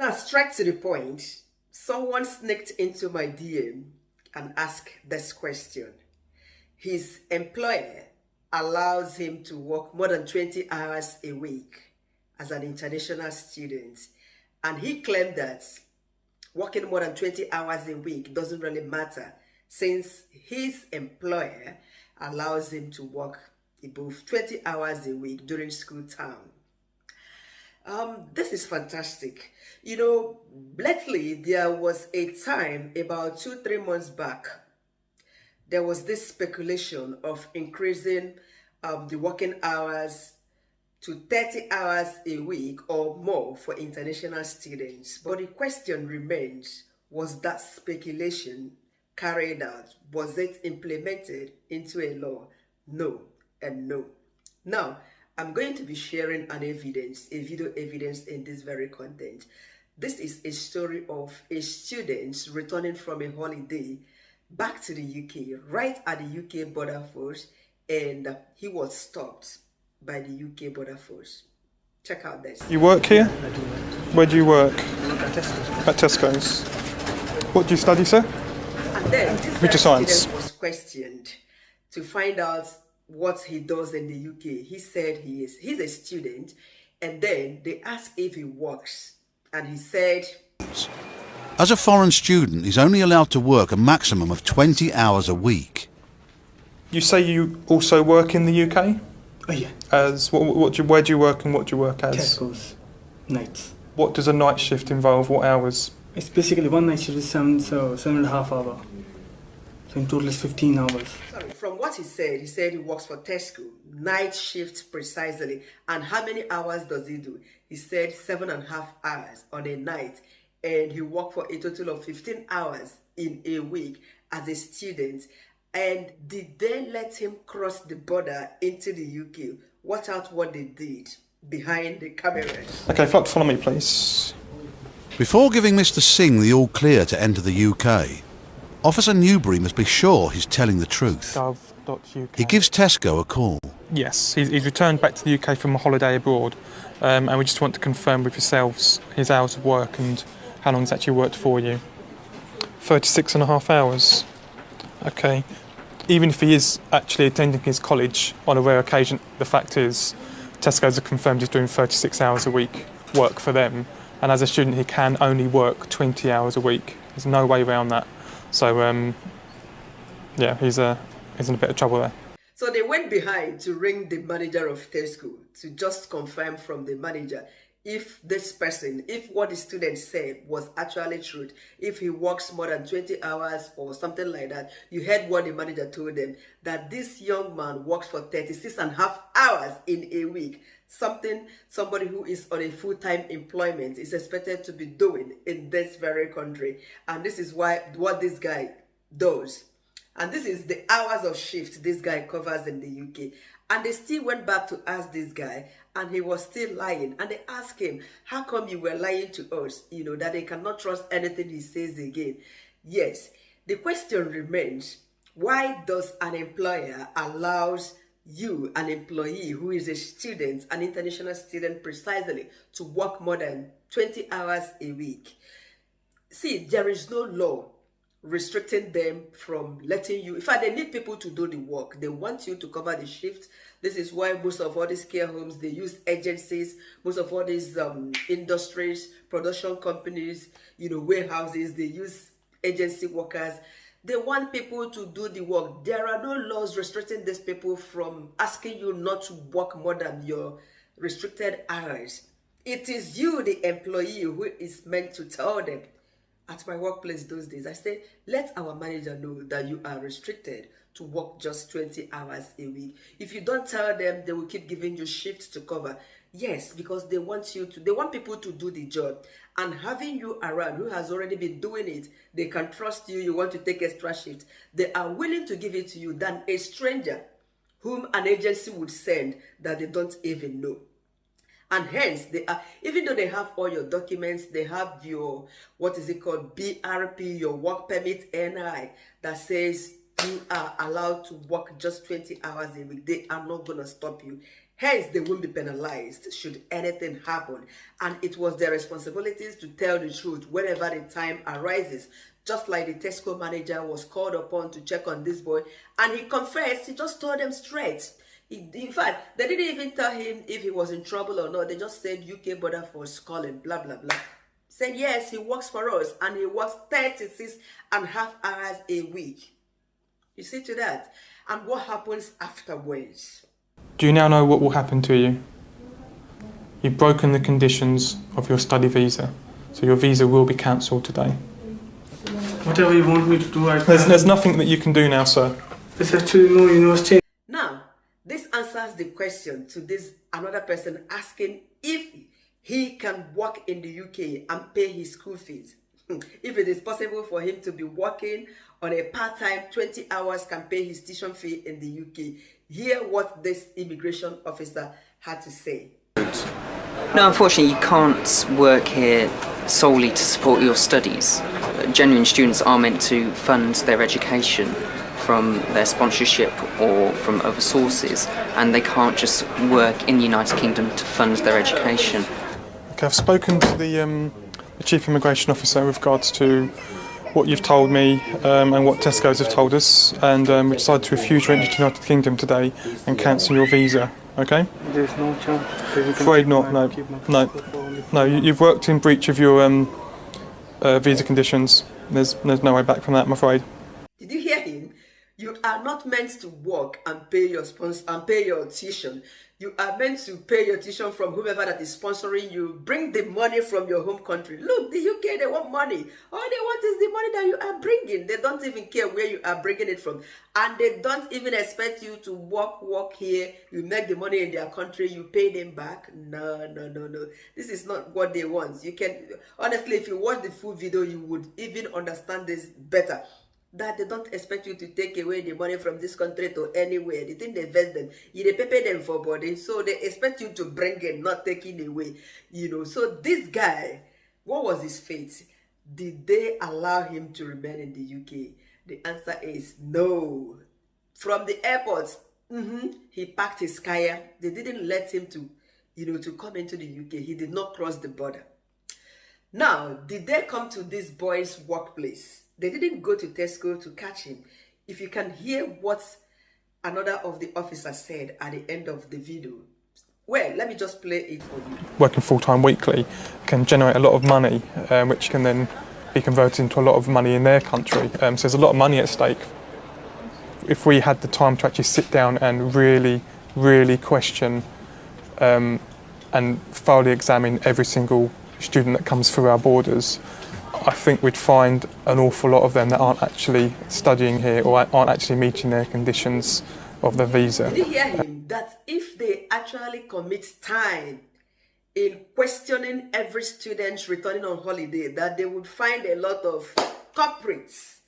Now, straight to the point, someone sneaked into my DM and asked this question. His employer allows him to work more than 20 hours a week as an international student. And he claimed that working more than 20 hours a week doesn't really matter since his employer allows him to work above 20 hours a week during school time. This is fantastic. You know, lately there was a time about 2-3 months back, there was this speculation of increasing the working hours to 30 hours a week or more for international students. But the question remains, was that speculation carried out? Was it implemented into a law? No and no. Now, I'm going to be sharing an evidence, a video evidence in this very content. This is a story of a student returning from a holiday back to the UK, right at the UK border force, and he was stopped by the UK border force. Check out this. You work here? I do work. Where do you work? I work at Tesco. At Tesco's. What do you study, sir? And then this Computer science. student was questioned to find out what he does in the UK. He said he's a student, and then they asked if he works, and he said, as a foreign student, he's only allowed to work a maximum of 20 hours a week. You say you also work in the UK? Oh yeah. As where do you work and what do you work as? Tesco's. Nights. What does a night shift involve? What hours? It's basically one night shift is 7.5 hours. So in total it's 15 hours. sorry, from what he said he works for Tesco, night shift precisely. And how many hours does he do? He said 7.5 hours on a night, and he worked for a total of 15 hours in a week as a student. And did they let him cross the border into the UK? Watch out what they did behind the cameras. Okay, follow me, please. Before giving Mr. Singh the all clear to enter the UK, Officer Newbury must be sure he's telling the truth. Gov.uk. He gives Tesco a call. Yes, he's returned back to the UK from a holiday abroad, and we just want to confirm with yourselves his hours of work and how long he's actually worked for you. 36.5 hours. Okay. Even if he is actually attending his college on a rare occasion, the fact is Tesco's have confirmed he's doing 36 hours a week work for them, and as a student he can only work 20 hours a week. There's no way around that. So yeah, he's in a bit of trouble there. So they went behind to ring the manager of Tesco to just confirm from the manager if this person, if what the student said was actually truth, if he works more than 20 hours or something like that. You heard what the manager told them, that this young man works for 36.5 hours in a week, somebody who is on a full-time employment is expected to be doing in this very country. And this is what this guy does. And this is the hours of shift this guy covers in the UK. And they still went back to ask this guy, and he was still lying. And they asked him, how come you were lying to us? You know, that they cannot trust anything he says again. Yes, the question remains, why does an employer allows you, an employee who is a student, an international student precisely, to work more than 20 hours a week? See, there is no law restricting them from letting you. In fact, they need people to do the work. They want you to cover the shift. This is why most of all these care homes, they use agencies. Most of all these industries, production companies, you know, warehouses, they use agency workers. They want people to do the work. There are no laws restricting these people from asking you not to work more than your restricted hours. It is you, the employee, who is meant to tell them. At my workplace those days, I said, let our manager know that you are restricted to work just 20 hours a week. If you don't tell them, they will keep giving you shifts to cover. Yes, because they want people to do the job. And having you around who has already been doing it, they can trust you, you want to take extra shift. They are willing to give it to you than a stranger whom an agency would send that they don't even know. And hence, they are, even though they have all your documents, they have your, what is it called, BRP, your work permit, NI, that says you are allowed to work just 20 hours a week. They are not going to stop you. Hence, they won't be penalized should anything happen. And it was their responsibilities to tell the truth whenever the time arises. Just like the Tesco manager was called upon to check on this boy, and he confessed, he just told them straight. In fact, they didn't even tell him if he was in trouble or not. They just said UK border force calling, blah, blah, blah. Said, yes, he works for us, and he works 36.5 hours a week. You see to that? And what happens afterwards? Do you now know what will happen to you? You've broken the conditions of your study visa, so your visa will be cancelled today. Whatever you want me to do, I can. There's nothing that you can do now, sir. There's actually no university. Now, this answers the question to this another person asking if he can work in the UK and pay his school fees. If it is possible for him to be working on a part-time 20 hours can pay his tuition fee in the UK. Hear what this immigration officer had to say. No, unfortunately, you can't work here solely to support your studies. Genuine students are meant to fund their education from their sponsorship or from other sources, and they can't just work in the United Kingdom to fund their education. Okay, I've spoken to the Chief Immigration Officer with regards to what you've told me and what Tesco's have told us, and we decided to refuse your entry to the United Kingdom today and cancel your visa, okay? There's no chance. Afraid not, no. You've worked in breach of your visa conditions. There's no way back from that, I'm afraid. Did you hear him? You are not meant to work and pay your sponsor and pay your tuition. You are meant to pay your tuition from whoever that is sponsoring you. Bring the money from your home country. Look, the UK, they want money. All they want is the money that you are bringing. They don't even care where you are bringing it from. And they don't even expect you to work here. You make the money in their country. You pay them back. No. This is not what they want. You can, honestly, if you watch the full video, you would even understand this better. That they don't expect you to take away the money from this country to anywhere. They think they invest them. They pay them for body. So they expect you to bring it, not taking away. So this guy, what was his fate? Did they allow him to remain in the UK? The answer is no. From the airport, he packed his kaya. They didn't let him to come into the UK. He did not cross the border. Now, did they come to this boy's workplace? They didn't go to Tesco to catch him. If you can hear what another of the officers said at the end of the video, well, let me just play it for you. Working full-time weekly can generate a lot of money, which can then be converted into a lot of money in their country. So there's a lot of money at stake. If we had the time to actually sit down and really question and thoroughly examine every single student that comes through our borders, I think we'd find an awful lot of them that aren't actually studying here or aren't actually meeting their conditions of their visa. Did you hear him? That if they actually commit time in questioning every student returning on holiday, that they would find a lot of culprits,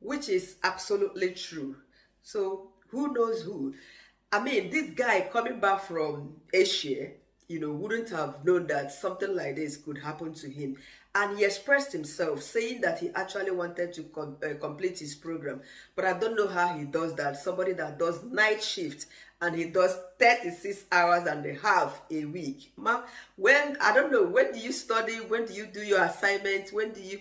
which is absolutely true. So who knows who? I mean, this guy coming back from Asia, wouldn't have known that something like this could happen to him. And he expressed himself saying that he actually wanted to complete his program. But I don't know how he does that. Somebody that does night shift and he does 36 hours and a half a week. I don't know, when do you study? When do you do your assignments? When do you...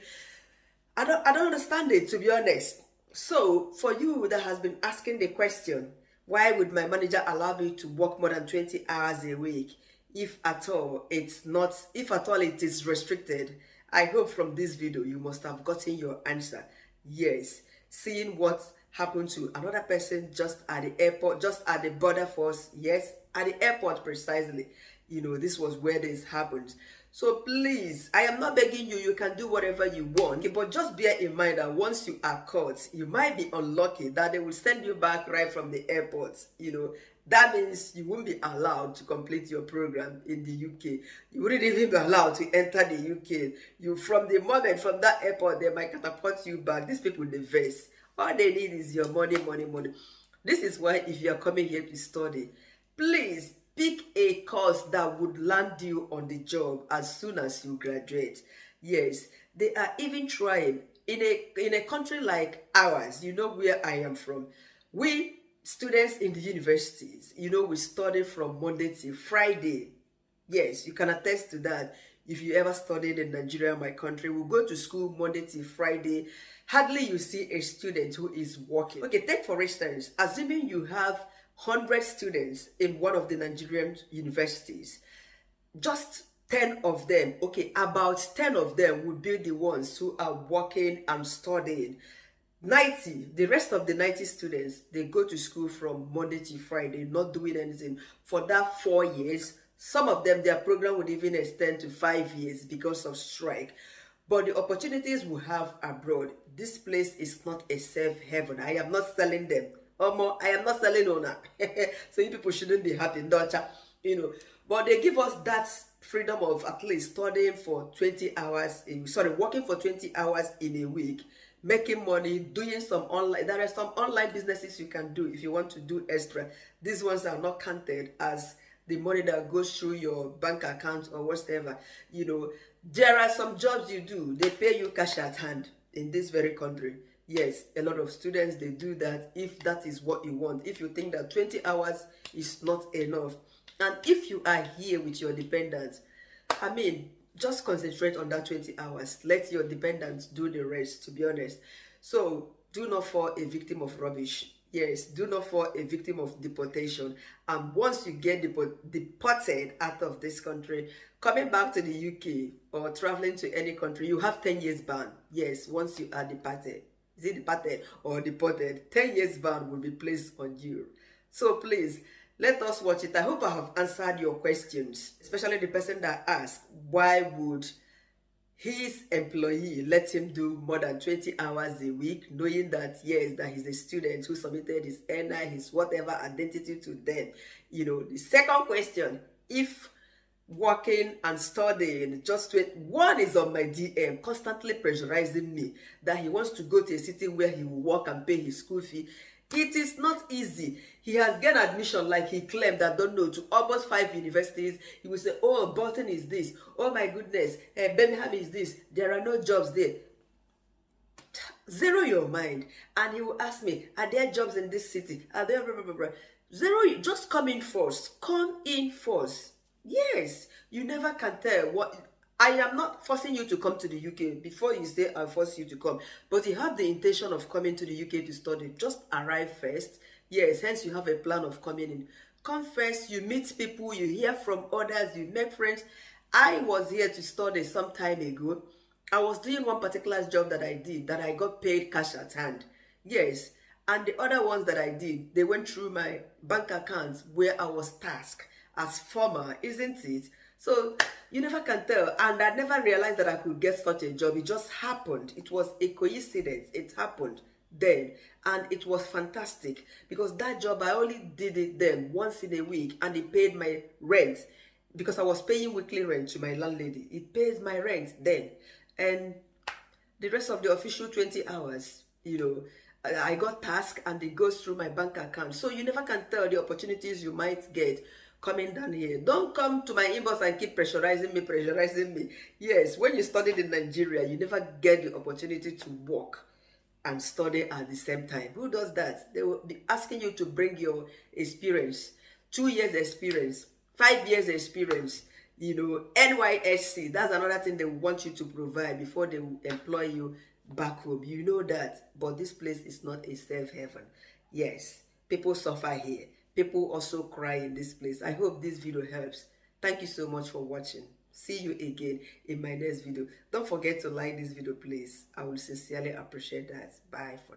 I don't understand it, to be honest. So for you that has been asking the question, why would my manager allow me to work more than 20 hours a week? If at all it is restricted, I hope from this video you must have gotten your answer. Yes, seeing what happened to another person just at the airport, just at the border force, yes, at the airport precisely. This was where this happened. So please, I am not begging you, you can do whatever you want, but just bear in mind that once you are caught, you might be unlucky that they will send you back right from the airport. That means you won't be allowed to complete your program in the UK. You wouldn't even be allowed to enter the UK. From that airport, they might catapult you back. These people, they vex. All they need is your money. This is why if you are coming here to study, please pick a course that would land you on the job as soon as you graduate. Yes, they are even trying. In a country like ours, where I am from, we students in the universities, you know, we study from Monday till Friday. Yes, you can attest to that. If you ever studied in Nigeria, my country, we go to school Monday till Friday. Hardly you see a student who is working. Okay, take for instance, assuming you have 100 students in one of the Nigerian universities, just 10 of them, okay, about 10 of them would be the ones who are working and studying. 90, the rest of the 90 students, they go to school from Monday to Friday, not doing anything for that 4 years. Some of them, their program would even extend to 5 years because of strike. But the opportunities we have abroad, this place is not a safe haven. I am not selling them. I am not selling owner. So you people shouldn't be happy, you know. But they give us that freedom of at least studying for 20 hours, working for 20 hours in a week, making money, doing some online. There are some online businesses you can do if you want to do extra. These ones are not counted as the money that goes through your bank account or whatever. You know, there are some jobs you do, they pay you cash at hand in this very country. Yes, a lot of students, they do that if that is what you want. If you think that 20 hours is not enough, and if you are here with your dependents, I mean, just concentrate on that 20 hours. Let your dependents do the rest, to be honest. So do not fall a victim of rubbish. Yes, do not fall a victim of deportation. And once you get deported out of this country, coming back to the UK or traveling to any country, you have 10 years ban. Yes, once you are deported. Is it deported or deported? 10 years ban will be placed on you. So please, let us watch it. I hope I have answered your questions, especially the person that asked, why would his employee let him do more than 20 hours a week, knowing that, yes, that he's a student who submitted his NI, his whatever identity to them. You know, the second question, if working and studying, one is on my DM, constantly pressurizing me that he wants to go to a city where he will work and pay his school fee. It is not easy. He has gained admission, like he claimed, I don't know, to almost 5 universities. He will say, oh, Bolton is this. Oh my goodness, Birmingham is this. There are no jobs there. Zero your mind. And he will ask me, are there jobs in this city? Are there blah, blah, blah, blah. Zero, just come in first. Come in first. Yes, you never can tell what. I am not forcing you to come to the UK. Before you say I force you to come, but you have the intention of coming to the UK to study, just arrive first. Yes, hence you have a plan of coming in. Come first, you meet people, you hear from others, you make friends. I was here to study some time ago. I was doing one particular job that I did, that I got paid cash at hand. Yes, and the other ones that I did, they went through my bank accounts where I was tasked as former, isn't it? So you never can tell. And I never realized that I could get such a job. It just happened. It was a coincidence. It happened then. And it was fantastic because that job, I only did it then once in a week, and it paid my rent because I was paying weekly rent to my landlady. It pays my rent then. And the rest of the official 20 hours, you know, I got tasked and it goes through my bank account. So you never can tell the opportunities you might get coming down here. Don't come to my inbox and keep pressurizing me. Yes, when you studied in Nigeria, you never get the opportunity to work and study at the same time. Who does that? They will be asking you to bring your experience, 2 years experience, 5 years experience, you know, NYSC. That's another thing they want you to provide before they will employ you back home. You know that, but this place is not a safe haven. Yes, people suffer here. People also cry in this place. I hope this video helps. Thank you so much for watching. See you again in my next video. Don't forget to like this video, please. I will sincerely appreciate that. Bye for now.